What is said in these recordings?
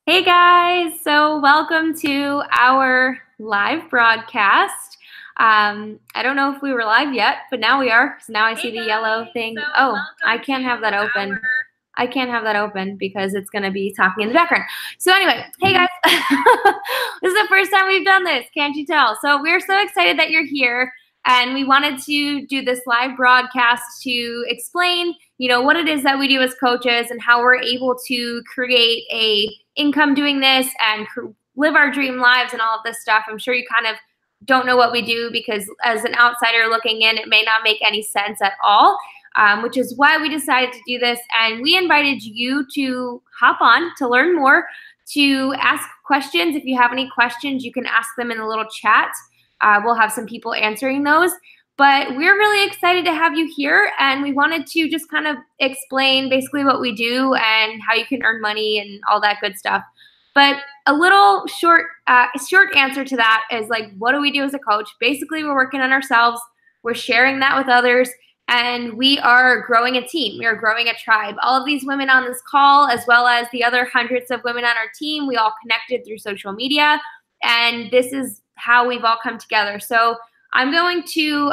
Hey guys, so welcome to our live broadcast. I don't know if we were live yet, but now we are. So now I see the yellow thing. Oh, I can't have that open. I can't have that open because it's going to be talking in the background. So anyway, hey guys, this is the first time we've done this, can't you tell? So we're so excited that you're here, and we wanted to do this live broadcast to explain, what it is that we do as coaches and how we're able to create a income doing this and live our dream lives and all of this stuff. I'm sure you kind of don't know what we do because as an outsider looking in, it may not make any sense at all. Which is why we decided to do this. And we invited you to hop on to learn more, to ask questions. If you have any questions, you can ask them in the little chat. We'll have some people answering those. But we're really excited to have you here. And we wanted to just kind of explain basically what we do and how you can earn money and all that good stuff. But a little short answer to that is like, what do we do as a coach? Basically, we're working on ourselves. We're sharing that with others. And we are growing a team. We are growing a tribe. All of these women on this call, as well as the other hundreds of women on our team, we all connected through social media. And this is how we've all come together. So I'm going to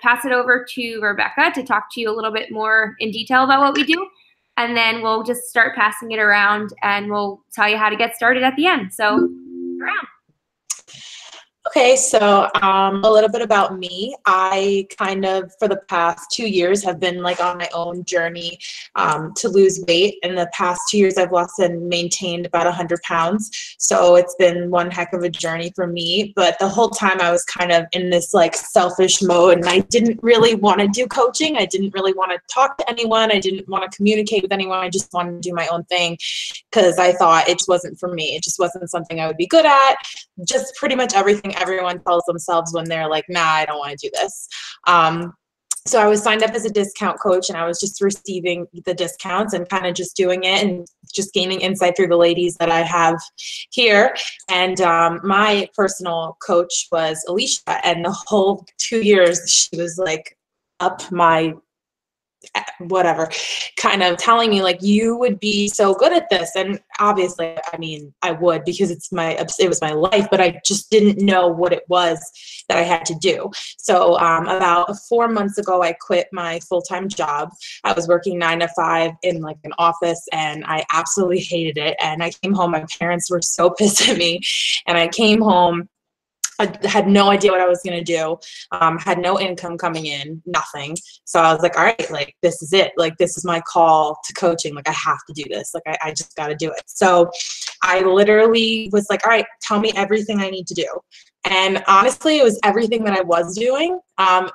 pass it over to Rebecca to talk to you a little bit more in detail about what we do. And then we'll just start passing it around and we'll tell you how to get started at the end. So around. Okay, so a little bit about me. I kind of, for the past 2 years, have been like on my own journey to lose weight. In the past 2 years, I've lost and maintained about 100 pounds. So it's been one heck of a journey for me. But the whole time I was kind of in this like selfish mode, and I didn't really want to do coaching. I didn't really want to talk to anyone. I didn't want to communicate with anyone. I just wanted to do my own thing because I thought it just wasn't for me. It just wasn't something I would be good at. Just pretty much everything everyone tells themselves when they're like, nah, I don't want to do this. So I was signed up as a discount coach, and I was just receiving the discounts and kind of just doing it and just gaining insight through the ladies that I have here. And my personal coach was Alicia, and the whole 2 years she was like up my whatever, kind of telling me like, you would be so good at this. And obviously, I mean, I would, because it was my life, but I just didn't know what it was that I had to do. So about 4 months ago, I quit my full-time job. I was working 9 to 5 in like an office, and I absolutely hated it. And I came home, my parents were so pissed at me, and I came home. I had no idea what I was going to do, had no income coming in, nothing. So I was like, all right, like, this is it. Like, this is my call to coaching. Like, I have to do this. Like, I just got to do it. So I literally was like, all right, tell me everything I need to do. And honestly, it was everything that I was doing.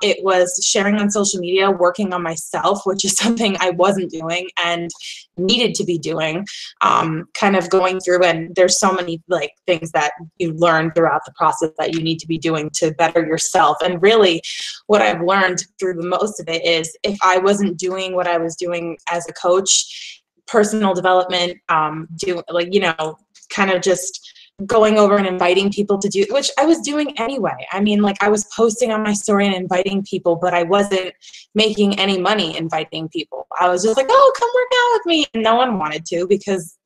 It was sharing on social media, working on myself, which is something I wasn't doing and needed to be doing, kind of going through. And there's so many like things that you learn throughout the process that you need to be doing to better yourself. And really what I've learned through the most of it is if I wasn't doing what I was doing as a coach, personal development, kind of just going over and inviting people to do, which I was doing anyway. I mean, like, I was posting on my story and inviting people, but I wasn't making any money inviting people. I was just like, oh, come work out with me. And no one wanted to because,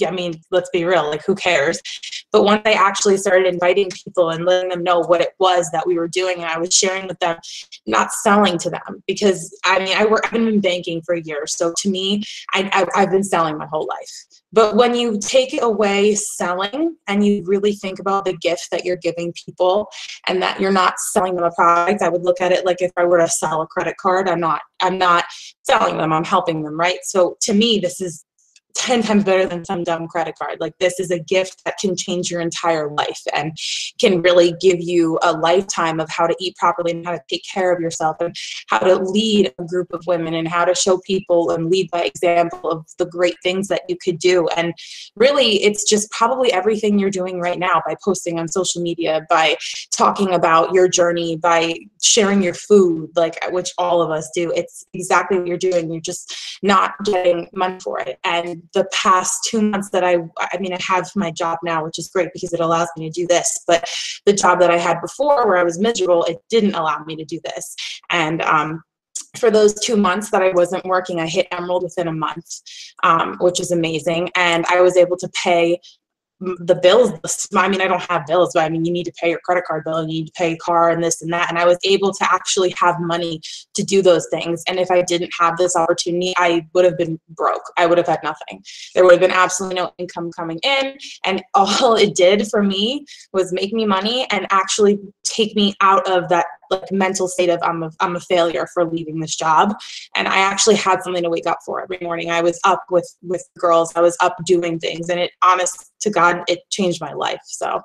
I mean, let's be real, like, who cares? But once I actually started inviting people and letting them know what it was that we were doing, and I was sharing with them, not selling to them, because I mean, I've been in banking for years. So to me, I've been selling my whole life. But when you take away selling and you really think about the gift that you're giving people and that you're not selling them a product, I would look at it like if I were to sell a credit card, I'm not selling them, I'm helping them, right? So to me, this is 10 times better than some dumb credit card. Like, this is a gift that can change your entire life and can really give you a lifetime of how to eat properly and how to take care of yourself and how to lead a group of women and how to show people and lead by example of the great things that you could do. And really, it's just probably everything you're doing right now by posting on social media, by talking about your journey, by sharing your food, like, which all of us do. It's exactly what you're doing. You're just not getting money for it. And the past 2 months that I have my job now, which is great because it allows me to do this. But the job that I had before where I was miserable, it didn't allow me to do this. And for those 2 months that I wasn't working, I hit Emerald within a month, which is amazing. And I was able to pay the bills. I mean, I don't have bills, but I mean, you need to pay your credit card bill and you need to pay a car and this and that. And I was able to actually have money to do those things. And if I didn't have this opportunity, I would have been broke. I would have had nothing. There would have been absolutely no income coming in. And all it did for me was make me money and actually take me out of that like mental state of I'm a failure for leaving this job. And I actually had something to wake up for every morning. I was up with girls. I was up doing things, and it, honest to God, it changed my life. So,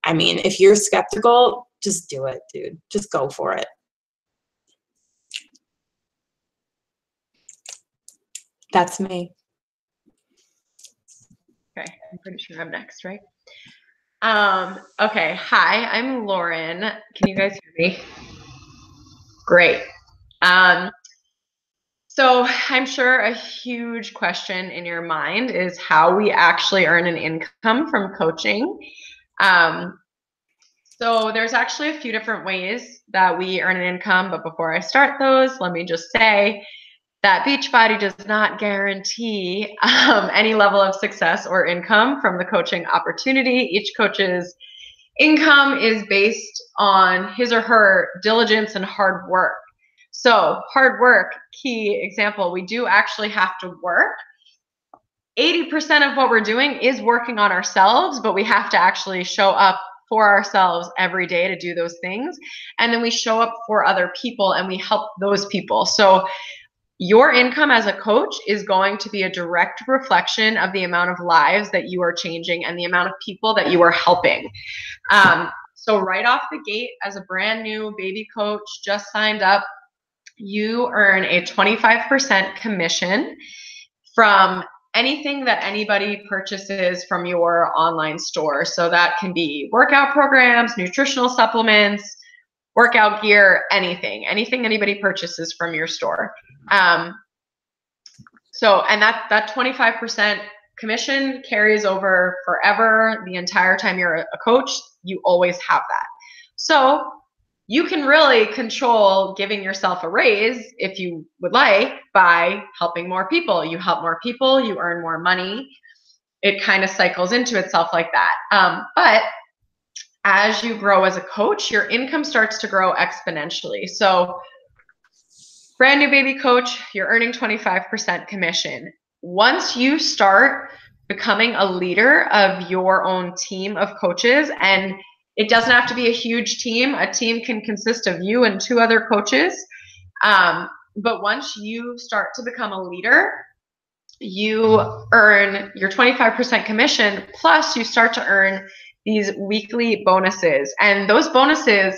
I mean, if you're skeptical, just do it, dude. Just go for it. That's me. Okay, I'm pretty sure I'm next, right? Okay, hi, I'm Lauren. Can you guys hear me? Great. So I'm sure a huge question in your mind is how we actually earn an income from coaching. So there's actually a few different ways that we earn an income, but before I start those, let me just say that Beachbody does not guarantee any level of success or income from the coaching opportunity. Each coach's income is based on his or her diligence and hard work. So hard work, key example, we do actually have to work. 80% of what we're doing is working on ourselves, but we have to actually show up for ourselves every day to do those things. And then we show up for other people and we help those people. So your income as a coach is going to be a direct reflection of the amount of lives that you are changing and the amount of people that you are helping. So right off the gate, as a brand new baby coach, just signed up, you earn a 25% commission from anything that anybody purchases from your online store. So that can be workout programs, nutritional supplements, workout gear, anything anybody purchases from your store. And that 25% commission carries over forever. The entire time you're a coach, you always have that. So you can really control giving yourself a raise if you would like by helping more people. You help more people, you earn more money. It kind of cycles into itself like that. But as you grow as a coach, your income starts to grow exponentially. So brand new baby coach, you're earning 25% commission. Once you start becoming a leader of your own team of coaches, and it doesn't have to be a huge team. A team can consist of you and 2 other coaches. But once you start to become a leader, you earn your 25% commission, plus you start to earn these weekly bonuses. And those bonuses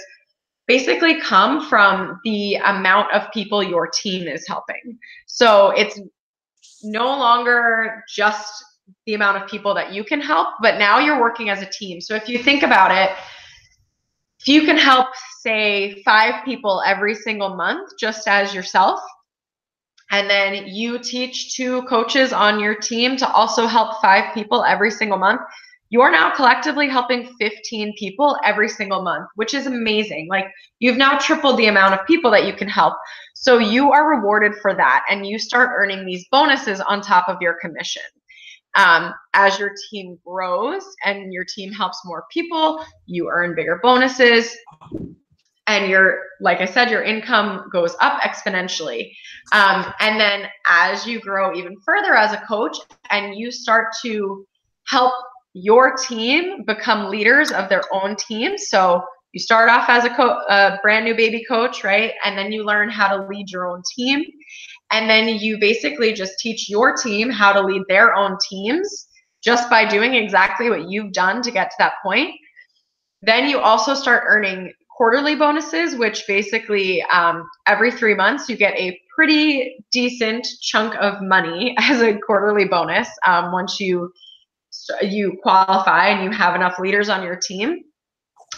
basically come from the amount of people your team is helping. So it's no longer just the amount of people that you can help, but now you're working as a team. So if you think about it, if you can help, say, 5 people every single month just as yourself, and then you teach 2 coaches on your team to also help 5 people every single month, you're now collectively helping 15 people every single month, which is amazing. Like, you've now tripled the amount of people that you can help. So you are rewarded for that, and you start earning these bonuses on top of your commission. As your team grows and your team helps more people, you earn bigger bonuses. And like I said, your income goes up exponentially. And then as you grow even further as a coach and you start to help your team become leaders of their own team. So you start off as a brand new baby coach, right? And then you learn how to lead your own team. And then you basically just teach your team how to lead their own teams just by doing exactly what you've done to get to that point. Then you also start earning quarterly bonuses, which basically every 3 months you get a pretty decent chunk of money as a quarterly bonus once you qualify and you have enough leaders on your team.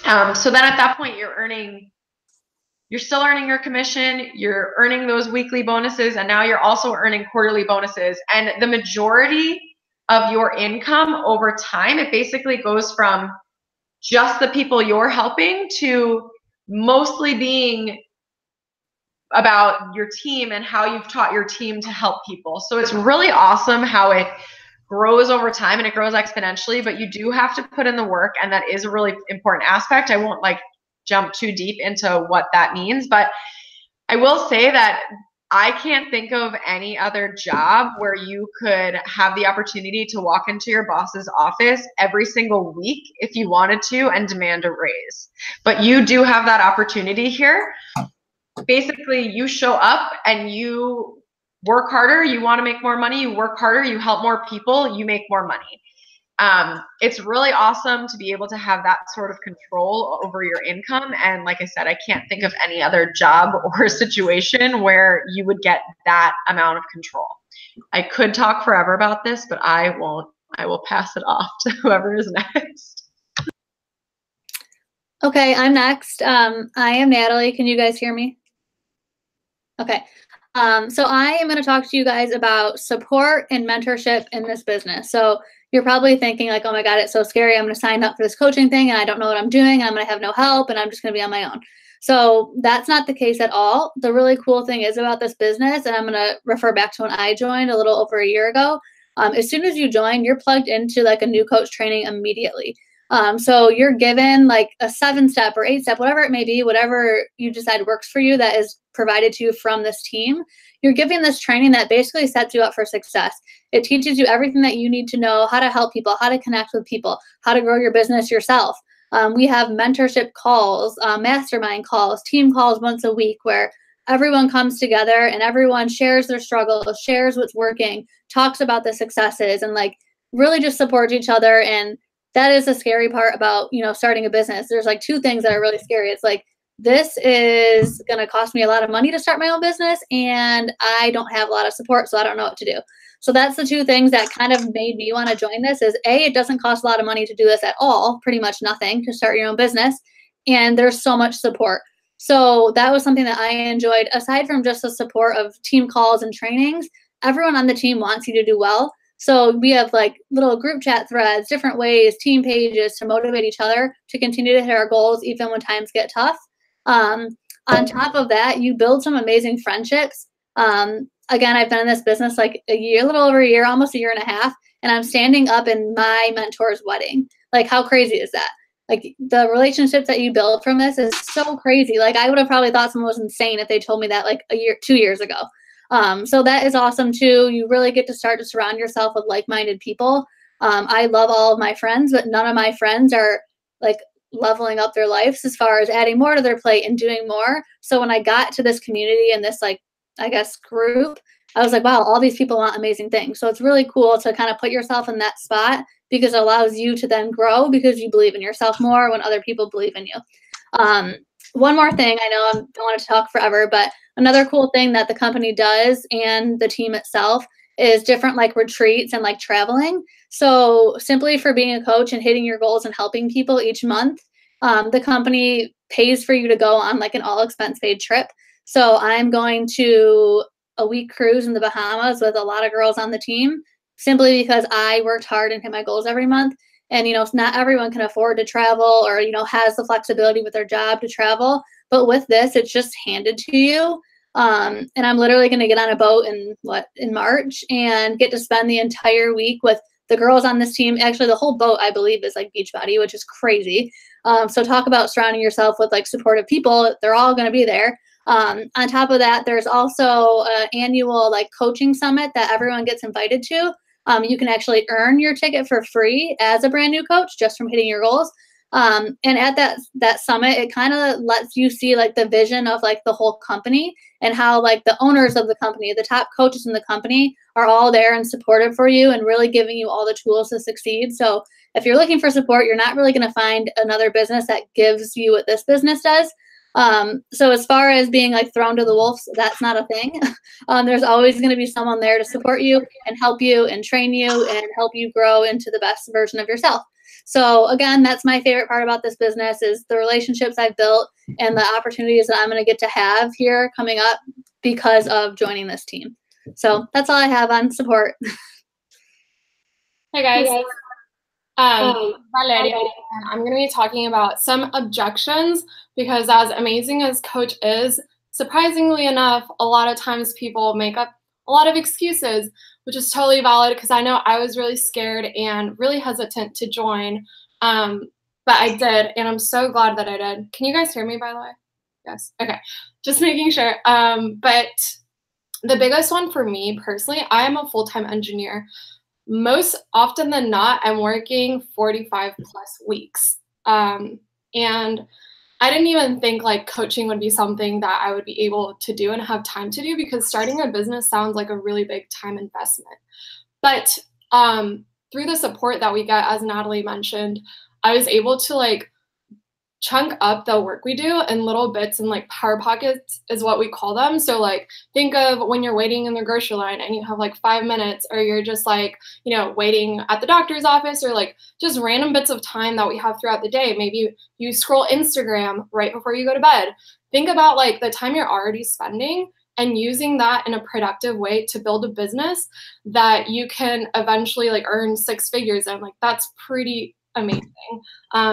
So then at that point you're still earning your commission, you're earning those weekly bonuses, and now you're also earning quarterly bonuses. And the majority of your income over time, it basically goes from just the people you're helping to mostly being about your team and how you've taught your team to help people. So it's really awesome how it grows over time and it grows exponentially, but you do have to put in the work, and that is a really important aspect. I won't like jump too deep into what that means, but I will say that I can't think of any other job where you could have the opportunity to walk into your boss's office every single week if you wanted to and demand a raise. But you do have that opportunity here. Basically, you show up and you work harder, you want to make more money, you work harder, you help more people, you make more money. It's really awesome to be able to have that sort of control over your income. And like I said, I can't think of any other job or situation where you would get that amount of control. I could talk forever about this, but I won't. I will pass it off to whoever is next. Okay, I'm next. I am Natalie. Can you guys hear me? Okay. So I am going to talk to you guys about support and mentorship in this business. So you're probably thinking like, oh my God, it's so scary. I'm going to sign up for this coaching thing and I don't know what I'm doing. And I'm going to have no help and I'm just going to be on my own. So that's not the case at all. The really cool thing is about this business, and I'm going to refer back to when I joined a little over a year ago. As soon as you join, you're plugged into like a new coach training immediately. So you're given like a 7-step or 8-step, whatever it may be, whatever you decide works for you that is provided to you from this team. You're giving this training that basically sets you up for success. It teaches you everything that you need to know, how to help people, how to connect with people, how to grow your business yourself. We have mentorship calls, mastermind calls, team calls once a week where everyone comes together and everyone shares their struggles, shares what's working, talks about the successes, and like really just supports each other. And that is the scary part about, starting a business. There's like 2 things that are really scary. It's like, this is going to cost me a lot of money to start my own business, and I don't have a lot of support, so I don't know what to do. So that's the 2 things that kind of made me want to join this is A, it doesn't cost a lot of money to do this at all, pretty much nothing to start your own business. And there's so much support. So that was something that I enjoyed. Aside from just the support of team calls and trainings, everyone on the team wants you to do well. So we have like little group chat threads, different ways, team pages to motivate each other to continue to hit our goals even when times get tough. On top of that, you build some amazing friendships. Again, I've been in this business like a little over a year, almost a year and a half, and I'm standing up in my mentor's wedding. Like, how crazy is that? Like, the relationships that you build from this is so crazy. Like, I would have probably thought someone was insane if they told me that like 2 years ago. So that is awesome too. You really get to start to surround yourself with like-minded people. I love all of my friends, but none of my friends are like leveling up their lives as far as adding more to their plate and doing more. So when I got to this community and this like, I guess, group, I was like, wow, all these people want amazing things. So it's really cool to kind of put yourself in that spot because it allows you to then grow because you believe in yourself more when other people believe in you. One more thing, I know I don't want to talk forever, but another cool thing that the company does and the team itself is different like retreats and like traveling. So simply for being a coach and hitting your goals and helping people each month, the company pays for you to go on like an all expense paid trip. So I'm going to a week cruise in the Bahamas with a lot of girls on the team simply because I worked hard and hit my goals every month. And, not everyone can afford to travel or, has the flexibility with their job to travel. But with this, it's just handed to you. And I'm literally going to get on a boat in March and get to spend the entire week with the girls on this team. Actually, the whole boat, I believe, is like Beachbody, which is crazy. So talk about surrounding yourself with like supportive people. They're all going to be there. On top of that, there's also an annual like coaching summit that everyone gets invited to. You can actually earn your ticket for free as a brand new coach just from hitting your goals. And at that summit, it kind of lets you see like the vision of like the whole company and how like the owners of the company, the top coaches in the company are all there and supportive for you and really giving you all the tools to succeed. So if you're looking for support, you're not really going to find another business that gives you what this business does. So as far as being like thrown to the wolves, that's not a thing. There's always going to be someone there to support you and help you and train you and help you grow into the best version of yourself. So again, that's my favorite part about this business is the relationships I've built and the opportunities that I'm going to get to have here coming up because of joining this team. So that's all I have on support. Hey guys. Valeria, and I'm going to be talking about some objections because as amazing as Coach is, surprisingly enough, a lot of times people make up a lot of excuses, which is totally valid because I know I was really scared and really hesitant to join. But I did, and I'm so glad that I did. Can you guys hear me, by the way? Yes. Okay. Just making sure. But the biggest one for me personally, I am a full-time engineer. Most often than not, I'm working 45 plus weeks. And I didn't even think like coaching would be something that I would be able to do and have time to do because starting a business sounds like a really big time investment. But through the support that we get, as Natalie mentioned, I was able to like chunk up the work we do in little bits and like power pockets is what we call them. So like think of when you're waiting in the grocery line and you have like 5 minutes, or you're just like, you know, waiting at the doctor's office, or like just random bits of time that we have throughout the day. Maybe you scroll Instagram right before you go to bed. Think about like the time you're already spending and using that in a productive way to build a business that you can eventually like earn 6 figures in. Like that's pretty amazing.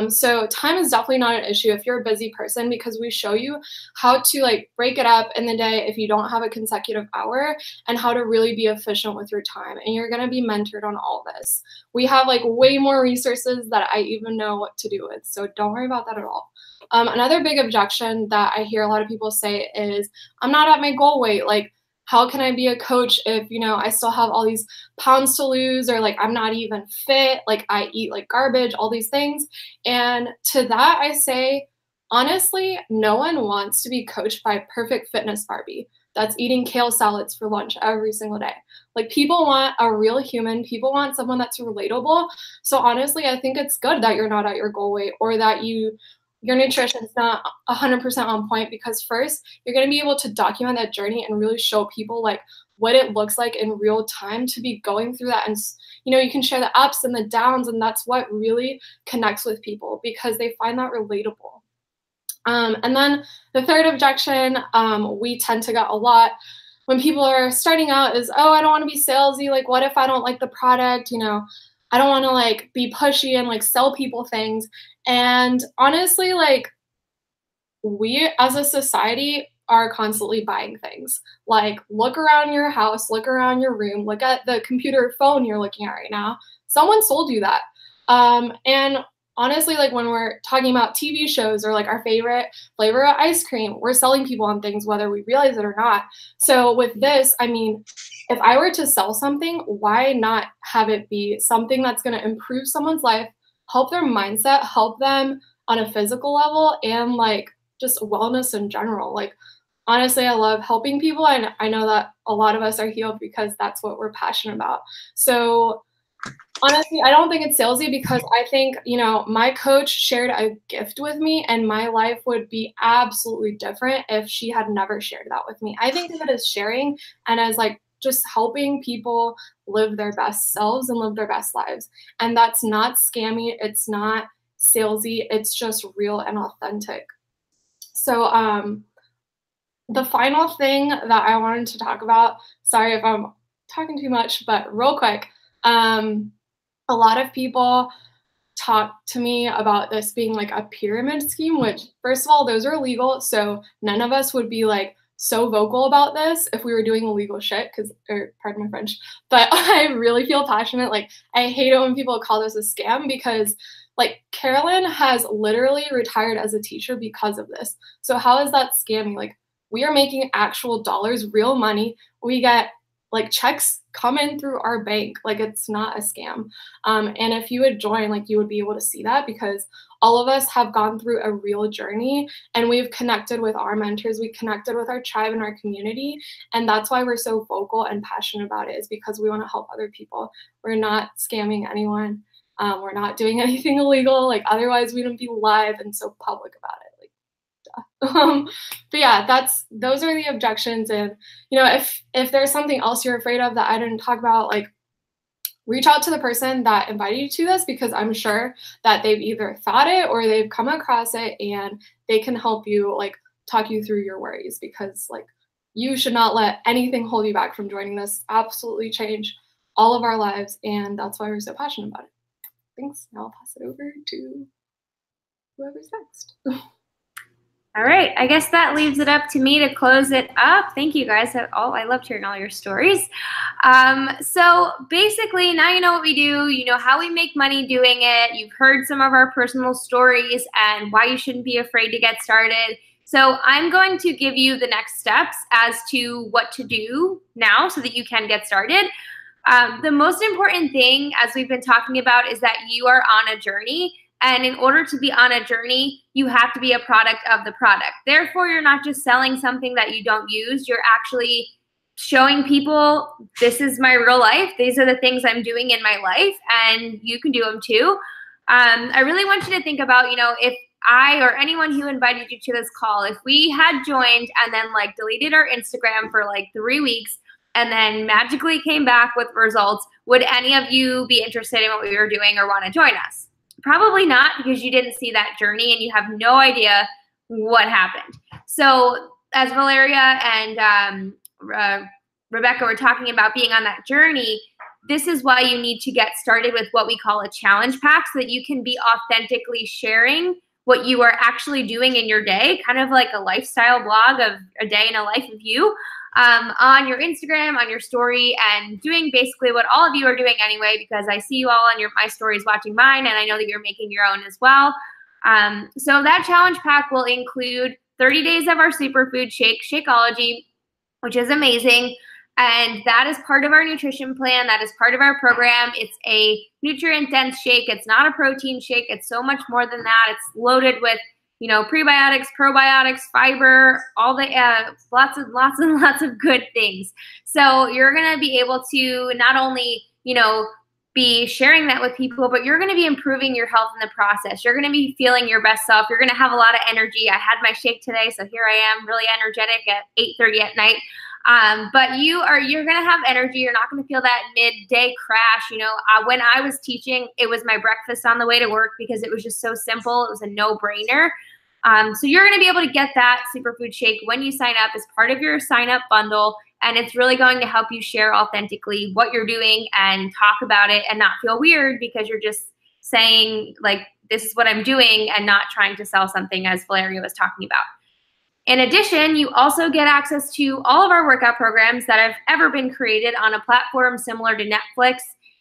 So time is definitely not an issue if you're a busy person, because we show you how to like break it up in the day if you don't have a consecutive hour, and how to really be efficient with your time. And you're going to be mentored on all this. We have like way more resources that I even know what to do with. So don't worry about that at all. Another big objection that I hear a lot of people say is, I'm not at my goal weight. Like, how can I be a coach if, you know, I still have all these pounds to lose, or like I'm not even fit, like I eat like garbage, all these things. And to that I say, honestly, no one wants to be coached by a perfect fitness Barbie that's eating kale salads for lunch every single day. Like people want a real human, people want someone that's relatable. So honestly, I think it's good that you're not at your goal weight, or that your nutrition is not 100% on point, because first, you're going to be able to document that journey and really show people like what it looks like in real time to be going through that. And, you know, you can share the ups and the downs, and that's what really connects with people because they find that relatable. And then the third objection we tend to get a lot when people are starting out is, oh, I don't want to be salesy. Like, what if I don't like the product? You know, I don't want to like be pushy and like sell people things. And honestly, like we as a society are constantly buying things. Like look around your house, look around your room, look at the computer phone you're looking at right now. Someone sold you that. And honestly, like when we're talking about TV shows or like our favorite flavor of ice cream, we're selling people on things whether we realize it or not. So with this, I mean, if I were to sell something, why not have it be something that's going to improve someone's life, help their mindset, help them on a physical level, and like just wellness in general. Like honestly, I love helping people, and I know that a lot of us are healed because that's what we're passionate about. So honestly, I don't think it's salesy, because I think, you know, my coach shared a gift with me and my life would be absolutely different if she had never shared that with me. I think of it as sharing and as like just helping people live their best selves and live their best lives. And that's not scammy. It's not salesy. It's just real and authentic. So the final thing that I wanted to talk about, sorry if I'm talking too much, but real quick, a lot of people talk to me about this being like a pyramid scheme, which first of all, those are illegal. So none of us would be like so vocal about this if we were doing illegal shit, or pardon my French, but I really feel passionate. Like I hate it when people call this a scam, because like Carolyn has literally retired as a teacher because of this. So how is that scammy? Like we are making actual dollars, real money. We get like checks come in through our bank. Like it's not a scam. And if you would join, like you would be able to see that, because all of us have gone through a real journey and we've connected with our mentors. We connected with our tribe and our community. And that's why we're so vocal and passionate about it, is because we want to help other people. We're not scamming anyone. We're not doing anything illegal. Like otherwise we wouldn't be live and so public about it. But yeah, those are the objections. And you know, if there's something else you're afraid of that I didn't talk about, like reach out to the person that invited you to this, because I'm sure that they've either thought it or they've come across it and they can help you, like talk you through your worries, because like you should not let anything hold you back from joining this. Absolutely change all of our lives, and that's why we're so passionate about it. Thanks. Now I'll pass it over to whoever's next. All right, I guess that leaves it up to me to close it up. Thank you guys. I loved hearing all your stories. So basically, now you know what we do. You know how we make money doing it. You've heard some of our personal stories and why you shouldn't be afraid to get started. So I'm going to give you the next steps as to what to do now so that you can get started. The most important thing, as we've been talking about, is that you are on a journey. And in order to be on a journey, you have to be a product of the product. Therefore, you're not just selling something that you don't use. You're actually showing people, this is my real life. These are the things I'm doing in my life, and you can do them too. I really want you to think about, if I or anyone who invited you to this call, if we had joined and then like deleted our Instagram for like 3 weeks and then magically came back with results, would any of you be interested in what we were doing or want to join us? Probably not, because you didn't see that journey and you have no idea what happened. So as Valeria and Rebecca were talking about being on that journey, this is why you need to get started with what we call a challenge pack, so that you can be authentically sharing what you are actually doing in your day, kind of like a lifestyle blog of a day in a life of you, on your Instagram, on your story, and doing basically what all of you are doing anyway, because I see you all on my stories watching mine, and I know that you're making your own as well. So that challenge pack will include 30 days of our superfood shake, Shakeology, which is amazing. And that is part of our nutrition plan. That is part of our program. It's a nutrient-dense shake. It's not a protein shake. It's so much more than that. It's loaded with prebiotics, probiotics, fiber, all the lots and lots of good things. So you're going to be able to not only, be sharing that with people, but you're going to be improving your health in the process. You're going to be feeling your best self. You're going to have a lot of energy. I had my shake today, so here I am, really energetic at 8:30 at night. But you're going to have energy. You're not going to feel that midday crash. When I was teaching, it was my breakfast on the way to work because it was just so simple. It was a no-brainer. So you're going to be able to get that superfood shake when you sign up as part of your sign-up bundle, and it's really going to help you share authentically what you're doing and talk about it and not feel weird because you're just saying, like, this is what I'm doing and not trying to sell something, as Valeria was talking about. In addition, you also get access to all of our workout programs that have ever been created on a platform similar to Netflix.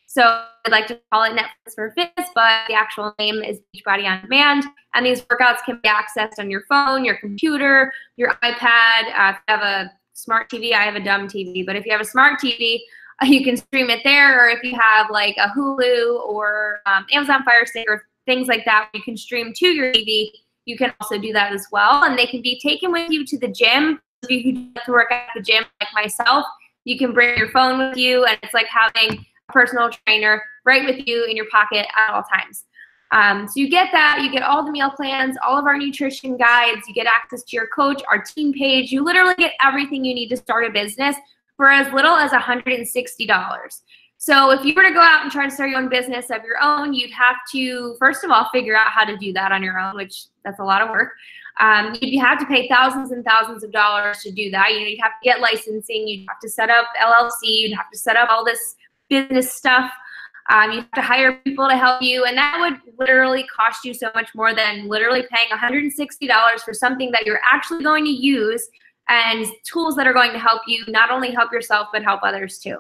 So I'd like to call it Netflix for Fitness, but the actual name is Beachbody On Demand. And these workouts can be accessed on your phone, your computer, your iPad. If you have a smart TV, I have a dumb TV, but if you have a smart TV, you can stream it there. Or if you have like a Hulu or Amazon Fire Stick or things like that, you can stream to your TV. You can also do that as well. And they can be taken with you to the gym. If you like to work at the gym like myself, you can bring your phone with you, and it's like having a personal trainer right with you in your pocket at all times. So you get that. You get all the meal plans, all of our nutrition guides. You get access to your coach, our team page. You literally get everything you need to start a business for as little as $160. So if you were to go out and try to start your own business of your own, you'd have to, first of all, figure out how to do that on your own, which that's a lot of work. You'd have to pay thousands and thousands of dollars to do that. You'd have to get licensing. You'd have to set up LLC. You'd have to set up all this business stuff. You have to hire people to help you, and that would literally cost you so much more than literally paying $160 for something that you're actually going to use and tools that are going to help you not only help yourself but help others too.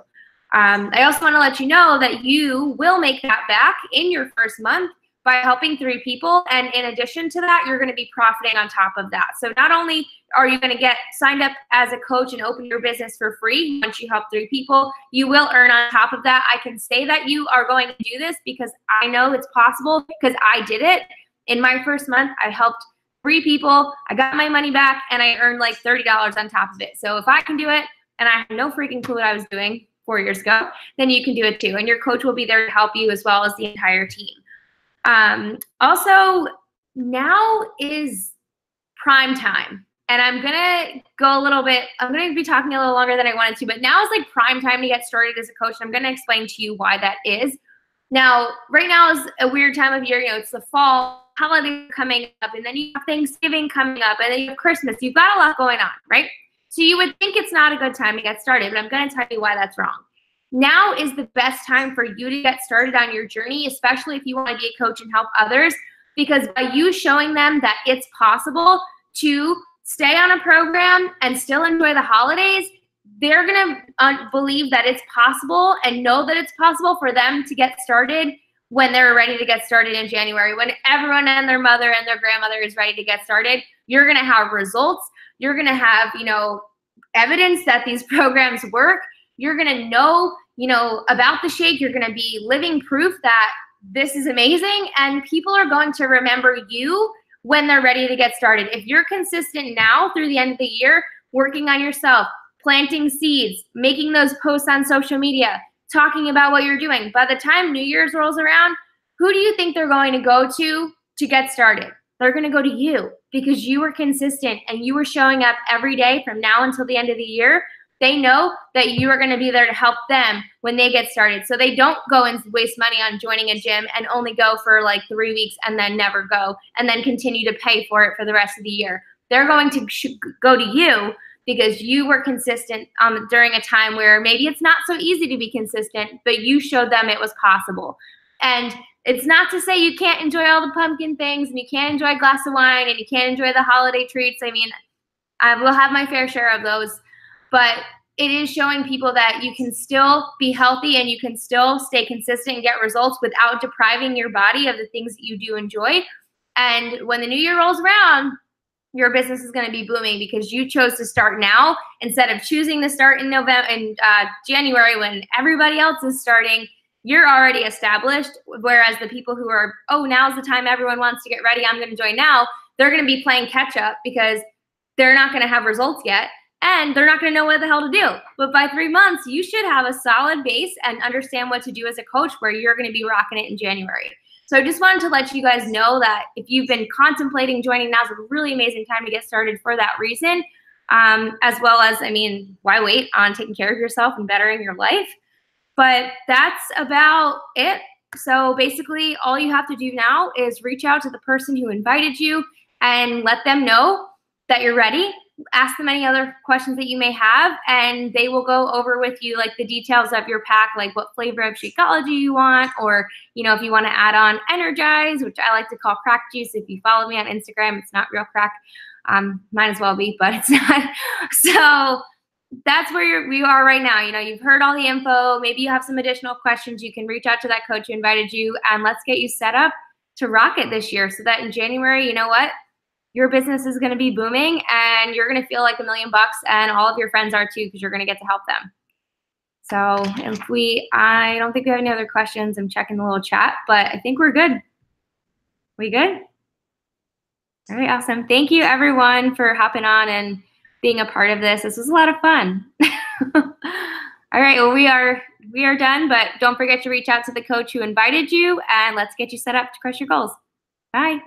I also want to let you know that you will make that back in your first month by helping 3 people, and in addition to that, you're going to be profiting on top of that. So not only are you going to get signed up as a coach and open your business for free once you help 3 people, you will earn on top of that. I can say that you are going to do this because I know it's possible, because I did it. In my first month, I helped 3 people, I got my money back, and I earned like $30 on top of it. So if I can do it, and I had no freaking clue what I was doing 4 years ago, then you can do it too. And your coach will be there to help you, as well as the entire team. Also, now is prime time, and I'm going to be talking a little longer than I wanted to, but now is like prime time to get started as a coach. I'm going to explain to you why that is. Now, right now is a weird time of year. It's the fall, holidays coming up, and then you have Thanksgiving coming up, and then you have Christmas. You've got a lot going on, right? So you would think it's not a good time to get started, but I'm going to tell you why that's wrong. Now is the best time for you to get started on your journey, especially if you want to be a coach and help others, because by you showing them that it's possible, to stay on a program and still enjoy the holidays, they're going to believe that it's possible and know that it's possible for them to get started when they're ready to get started in January. When everyone and their mother and their grandmother is ready to get started, you're going to have results. You're going to have, evidence that these programs work. You're going to know, about the shake. You're going to be living proof that this is amazing, and people are going to remember you when they're ready to get started. If you're consistent now through the end of the year, working on yourself, planting seeds, making those posts on social media, talking about what you're doing, by the time New Year's rolls around, who do you think they're going to go to get started? They're going to go to you because you were consistent and you were showing up every day from now until the end of the year. They know that you are going to be there to help them when they get started. So they don't go and waste money on joining a gym and only go for like 3 weeks and then never go and then continue to pay for it for the rest of the year. They're going to go to you because you were consistent during a time where maybe it's not so easy to be consistent, but you showed them it was possible. And it's not to say you can't enjoy all the pumpkin things and you can't enjoy a glass of wine and you can't enjoy the holiday treats. I mean, I will have my fair share of those. But it is showing people that you can still be healthy and you can still stay consistent and get results without depriving your body of the things that you do enjoy. And when the new year rolls around, your business is going to be booming because you chose to start now instead of choosing to start in January when everybody else is starting. You're already established, whereas the people who are, oh, now's the time everyone wants to get ready, I'm going to join now, they're going to be playing catch up because they're not going to have results yet. And they're not going to know what the hell to do. But by 3 months, you should have a solid base and understand what to do as a coach where you're going to be rocking it in January. So I just wanted to let you guys know that if you've been contemplating joining, now's a really amazing time to get started for that reason. As well as, why wait on taking care of yourself and bettering your life? But that's about it. So basically, all you have to do now is reach out to the person who invited you and let them know that you're ready. Ask them any other questions that you may have, and they will go over with you like the details of your pack, like what flavor of Shakeology you want, or if you want to add on Energize, which I like to call crack juice. If you follow me on Instagram, it's not real crack. Might as well be, but it's not. So that's where we are right now. You've heard all the info. Maybe you have some additional questions. You can reach out to that coach who invited you, and let's get you set up to rock it this year so that in January, you know what? Your business is going to be booming and you're going to feel like $1 million and all of your friends are too because you're going to get to help them. So I don't think we have any other questions. I'm checking the little chat, but I think we're good. We good? All right, awesome. Thank you everyone for hopping on and being a part of this. This was a lot of fun. All right, well, we are done, but don't forget to reach out to the coach who invited you and let's get you set up to crush your goals. Bye.